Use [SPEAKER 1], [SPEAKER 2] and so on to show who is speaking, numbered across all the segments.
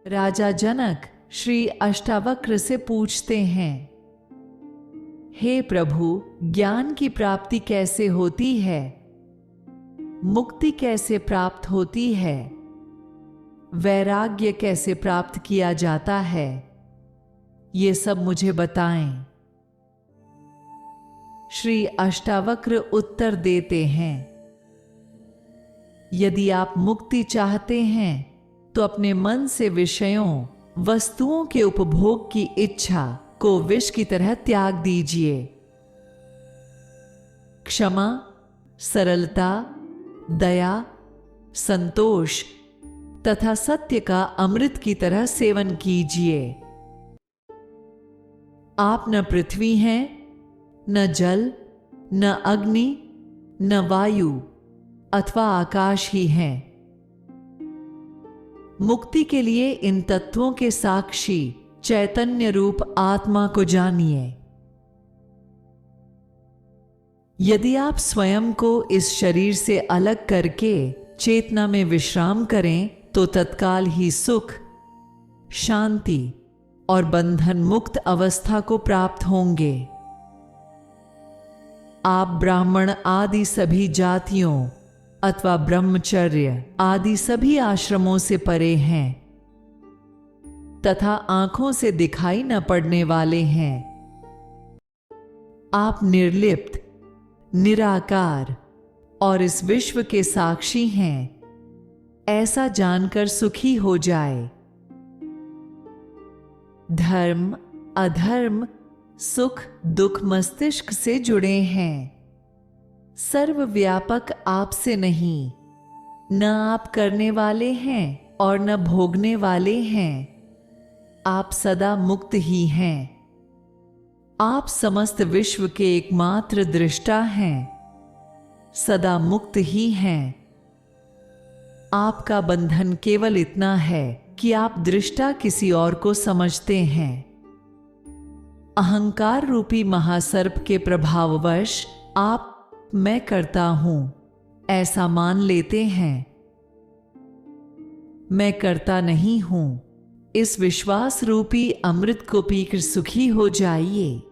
[SPEAKER 1] राजा जनक श्री अष्टावक्र से पूछते हैं, हे प्रभु, ज्ञान की प्राप्ति कैसे होती है? मुक्ति कैसे प्राप्त होती है? वैराग्य कैसे प्राप्त किया जाता है? ये सब मुझे बताएं। श्री अष्टावक्र उत्तर देते हैं, यदि आप मुक्ति चाहते हैं तो अपने मन से विषयों, वस्तुओं के उपभोग की इच्छा को विष की तरह त्याग दीजिए। क्षमा, सरलता, दया, संतोष तथा सत्य का अमृत की तरह सेवन कीजिए। आप न पृथ्वी हैं, न जल, न अग्नि, न वायु अथवा आकाश ही हैं। मुक्ति के लिए इन तत्वों के साक्षी चैतन्य रूप आत्मा को जानिए। यदि आप स्वयं को इस शरीर से अलग करके चेतना में विश्राम करें तो तत्काल ही सुख, शांति और बंधन मुक्त अवस्था को प्राप्त होंगे। आप ब्राह्मण आदि सभी जातियों अथवा ब्रह्मचर्य आदि सभी आश्रमों से परे हैं तथा आंखों से दिखाई न पड़ने वाले हैं। आप निर्लिप्त, निराकार और इस विश्व के साक्षी हैं, ऐसा जानकर सुखी हो जाए। धर्म, अधर्म, सुख, दुख मस्तिष्क से जुड़े हैं। सर्वव्यापक आपसे नहीं, न आप करने वाले हैं और न भोगने वाले हैं। आप सदा मुक्त ही हैं। आप समस्त विश्व के एकमात्र दृष्टा हैं, सदा मुक्त ही हैं। आपका बंधन केवल इतना है कि आप दृष्टा किसी और को समझते हैं। अहंकार रूपी महासर्प के प्रभाववश आप मैं करता हूं ऐसा मान लेते हैं। मैं करता नहीं हूं, इस विश्वास रूपी अमृत को पीकर सुखी हो जाइए।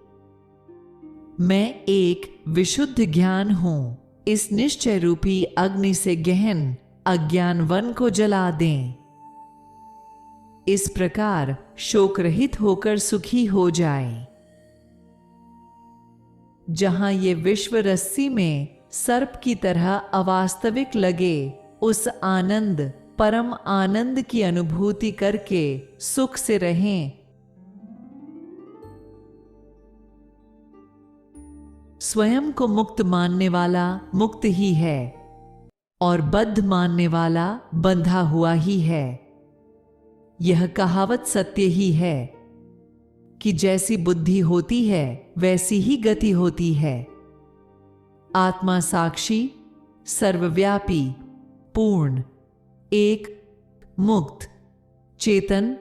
[SPEAKER 1] मैं एक विशुद्ध ज्ञान हूं, इस निश्चय रूपी अग्नि से गहन अज्ञान वन को जला दें। इस प्रकार शोक रहित होकर सुखी हो जाएं। जहां ये विश्व रस्सी में सर्प की तरह अवास्तविक लगे, उस आनंद, परम आनंद की अनुभूति करके सुख से रहें। स्वयं को मुक्त मानने वाला मुक्त ही है और बद्ध मानने वाला बंधा हुआ ही है। यह कहावत सत्य ही है कि जैसी बुद्धि होती है वैसी ही गति होती है। आत्मा साक्षी, सर्वव्यापी, पूर्ण, एक, मुक्त, चेतन,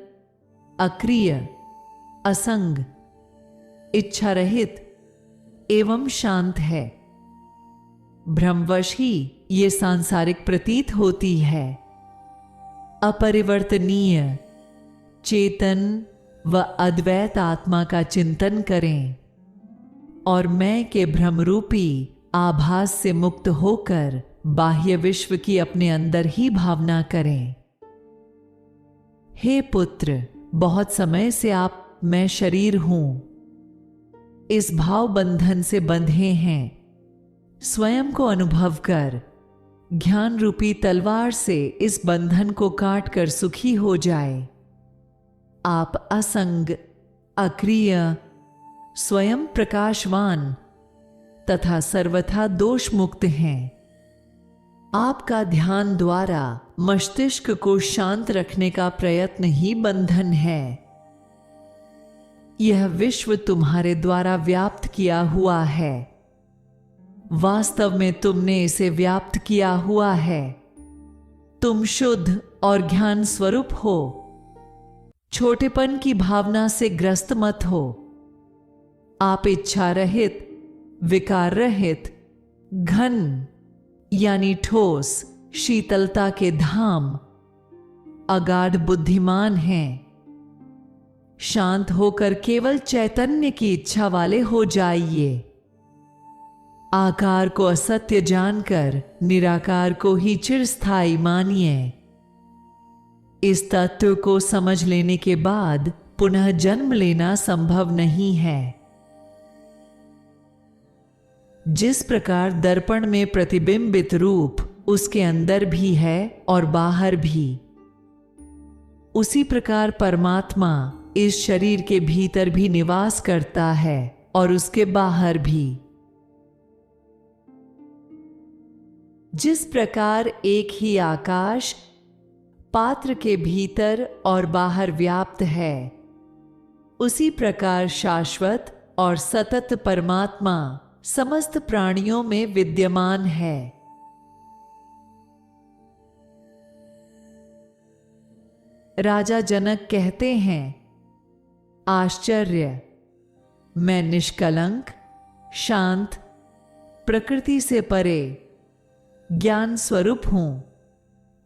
[SPEAKER 1] अक्रिय, असंग, इच्छा रहित एवं शांत है। भ्रमवश ही ये सांसारिक प्रतीत होती है। अपरिवर्तनीय, चेतन व अद्वैत आत्मा का चिंतन करें और मैं के भ्रमरूपी आभास से मुक्त होकर बाह्य विश्व की अपने अंदर ही भावना करें। हे पुत्र, बहुत समय से आप मैं शरीर हूं इस भाव बंधन से बंधे हैं। स्वयं को अनुभव कर ज्ञान रूपी तलवार से इस बंधन को काट कर सुखी हो जाए। आप असंग, अक्रिय, स्वयं प्रकाशवान तथा सर्वथा दोष मुक्त हैं। आपका ध्यान द्वारा मस्तिष्क को शांत रखने का प्रयत्न ही बंधन है। यह विश्व तुम्हारे द्वारा व्याप्त किया हुआ है। वास्तव में तुमने इसे व्याप्त किया हुआ है। तुम शुद्ध और ज्ञान स्वरूप हो। छोटेपन की भावना से ग्रस्त मत हो। आप इच्छा रहित, विकार रहित, घन यानी ठोस शीतलता के धाम अगाध बुद्धिमान हैं। शांत होकर केवल चैतन्य की इच्छा वाले हो जाइए। आकार को असत्य जानकर निराकार को ही चिरस्थायी मानिए। इस तत्व को समझ लेने के बाद पुनः जन्म लेना संभव नहीं है। जिस प्रकार दर्पण में प्रतिबिंबित रूप उसके अंदर भी है और बाहर भी, उसी प्रकार परमात्मा इस शरीर के भीतर भी निवास करता है और उसके बाहर भी। जिस प्रकार एक ही आकाश पात्र के भीतर और बाहर व्याप्त है, उसी प्रकार शाश्वत और सतत परमात्मा समस्त प्राणियों में विद्यमान है। राजा जनक कहते हैं, आश्चर्य, मैं निष्कलंक, शांत, प्रकृति से परे ज्ञान स्वरूप हूं।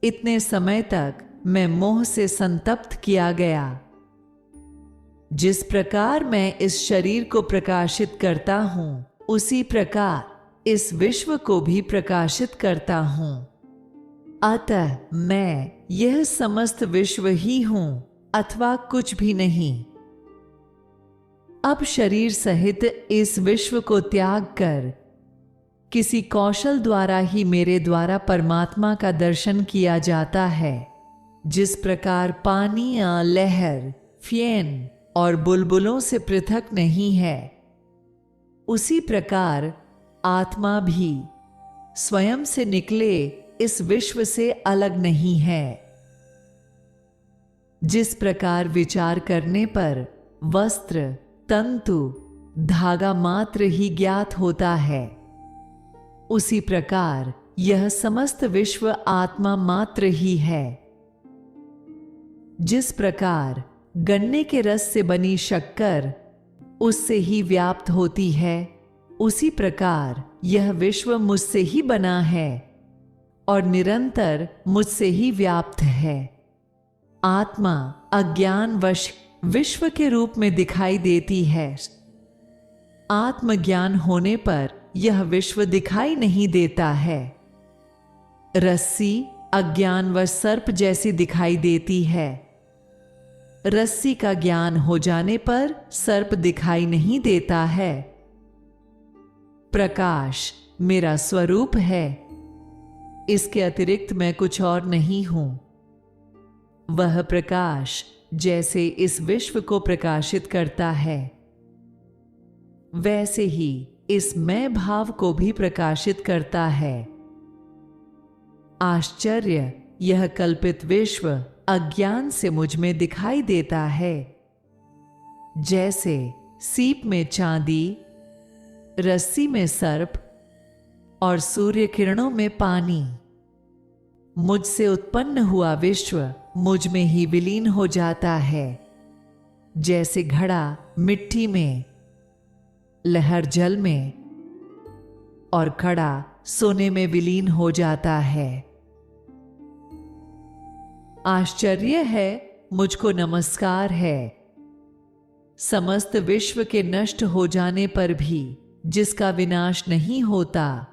[SPEAKER 1] इतने समय तक मैं मोह से संतप्त किया गया। जिस प्रकार मैं इस शरीर को प्रकाशित करता हूं, उसी प्रकार इस विश्व को भी प्रकाशित करता हूं। अतः मैं यह समस्त विश्व ही हूं अथवा कुछ भी नहीं। अब शरीर सहित इस विश्व को त्याग कर किसी कौशल द्वारा ही मेरे द्वारा परमात्मा का दर्शन किया जाता है। जिस प्रकार पानी या लहर, फेन और बुलबुलों से पृथक नहीं है, उसी प्रकार आत्मा भी स्वयं से निकले इस विश्व से अलग नहीं है। जिस प्रकार विचार करने पर वस्त्र, तंतु, धागा मात्र ही ज्ञात होता है, उसी प्रकार यह समस्त विश्व आत्मा मात्र ही है। जिस प्रकार गन्ने के रस से बनी शक्कर उससे ही व्याप्त होती है, उसी प्रकार यह विश्व मुझसे ही बना है और निरंतर मुझसे ही व्याप्त है। आत्मा अज्ञानवश विश्व के रूप में दिखाई देती है। आत्मज्ञान होने पर यह विश्व दिखाई नहीं देता है। रस्सी अज्ञानवश सर्प जैसी दिखाई देती है। रस्सी का ज्ञान हो जाने पर सर्प दिखाई नहीं देता है। प्रकाश मेरा स्वरूप है, इसके अतिरिक्त मैं कुछ और नहीं हूं। वह प्रकाश जैसे इस विश्व को प्रकाशित करता है, वैसे ही इस मैं भाव को भी प्रकाशित करता है। आश्चर्य, यह कल्पित विश्व अज्ञान से मुझ में दिखाई देता है। जैसे सीप में चांदी, रस्सी में सर्प और सूर्य किरणों में पानी। मुझसे उत्पन्न हुआ विश्व मुझ में ही विलीन हो जाता है। जैसे घड़ा मिट्टी में, लहर जल में और कड़ा सोने में विलीन हो जाता है। आश्चर्य है, मुझको नमस्कार है। समस्त विश्व के नष्ट हो जाने पर भी जिसका विनाश नहीं होता,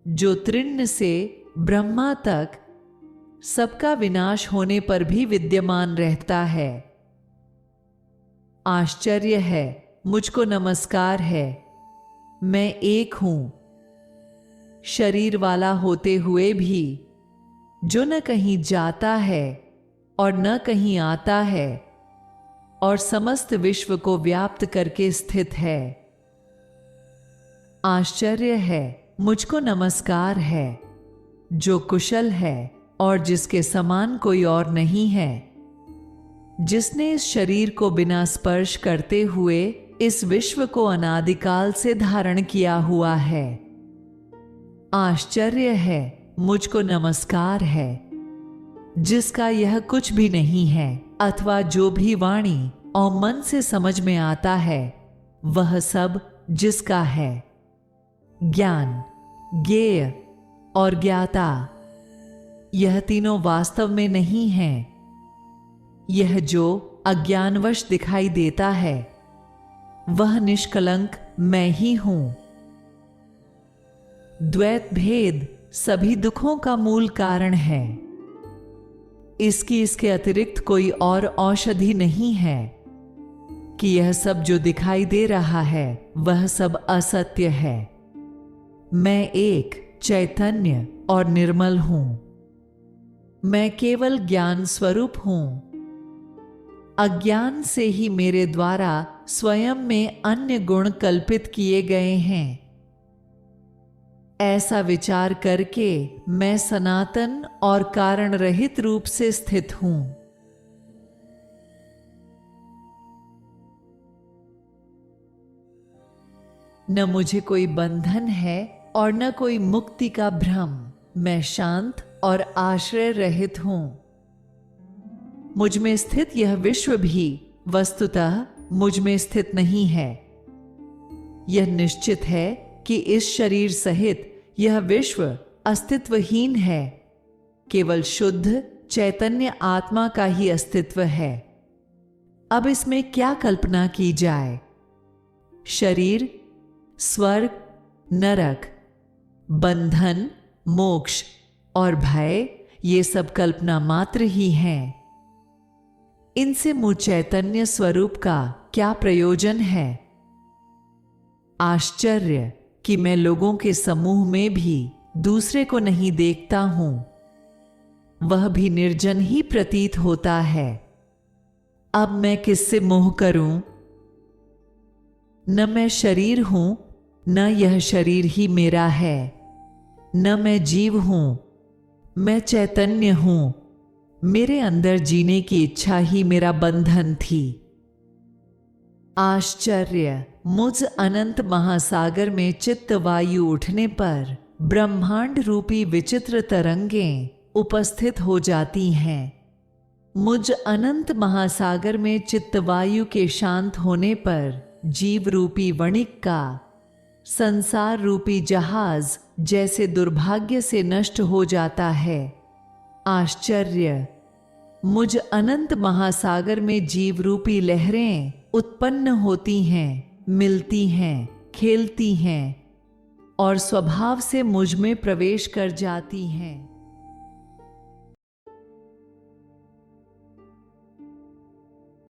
[SPEAKER 1] जो तृण से ब्रह्मा तक सबका विनाश होने पर भी विद्यमान रहता है। आश्चर्य है, मुझको नमस्कार है। मैं एक हूं, शरीर वाला होते हुए भी, जो न कहीं जाता है और न कहीं आता है और समस्त विश्व को व्याप्त करके स्थित है। आश्चर्य है, मुझको नमस्कार है, जो कुशल है और जिसके समान कोई और नहीं है, जिसने इस शरीर को बिना स्पर्श करते हुए इस विश्व को अनादिकाल से धारण किया हुआ है। आश्चर्य है, मुझको नमस्कार है, जिसका यह कुछ भी नहीं है अथवा जो भी वाणी और मन से समझ में आता है, वह सब जिसका है। ज्ञान, ज्ञेय और ज्ञाता, यह तीनों वास्तव में नहीं हैं, यह जो अज्ञानवश दिखाई देता है वह निष्कलंक मैं ही हूं। द्वैत भेद सभी दुखों का मूल कारण है। इसके अतिरिक्त कोई और औषधि नहीं है कि यह सब जो दिखाई दे रहा है वह सब असत्य है। मैं एक चैतन्य और निर्मल हूं। मैं केवल ज्ञान स्वरूप हूं। अज्ञान से ही मेरे द्वारा स्वयं में अन्य गुण कल्पित किए गए हैं। ऐसा विचार करके मैं सनातन और कारण रहित रूप से स्थित हूं। न मुझे कोई बंधन है और न कोई मुक्ति का भ्रम। मैं शांत और आश्रय रहित हूं। मुझ में स्थित यह विश्व भी वस्तुतः मुझ में स्थित नहीं है। यह निश्चित है कि इस शरीर सहित यह विश्व अस्तित्वहीन है। केवल शुद्ध चैतन्य आत्मा का ही अस्तित्व है। अब इसमें क्या कल्पना की जाए? शरीर, स्वर्ग, नरक, बंधन, मोक्ष और भय ये सब कल्पना मात्र ही हैं। इनसे मुझ चैतन्य स्वरूप का क्या प्रयोजन है? आश्चर्य कि मैं लोगों के समूह में भी दूसरे को नहीं देखता हूं। वह भी निर्जन ही प्रतीत होता है। अब मैं किससे मोह करूं? न मैं शरीर हूं, न यह शरीर ही मेरा है। न मैं जीव हूं, मैं चैतन्य हूं। मेरे अंदर जीने की इच्छा ही मेरा बंधन थी। आश्चर्य, मुझ अनंत महासागर में चित्त वायु उठने पर ब्रह्मांड रूपी विचित्र तरंगें उपस्थित हो जाती हैं। मुझ अनंत महासागर में चित्त वायु के शांत होने पर जीव रूपी वणिक का संसार रूपी जहाज जैसे दुर्भाग्य से नष्ट हो जाता है। आश्चर्य, मुझ अनंत महासागर में जीव रूपी लहरें उत्पन्न होती हैं, मिलती हैं, खेलती हैं और स्वभाव से मुझ में प्रवेश कर जाती हैं।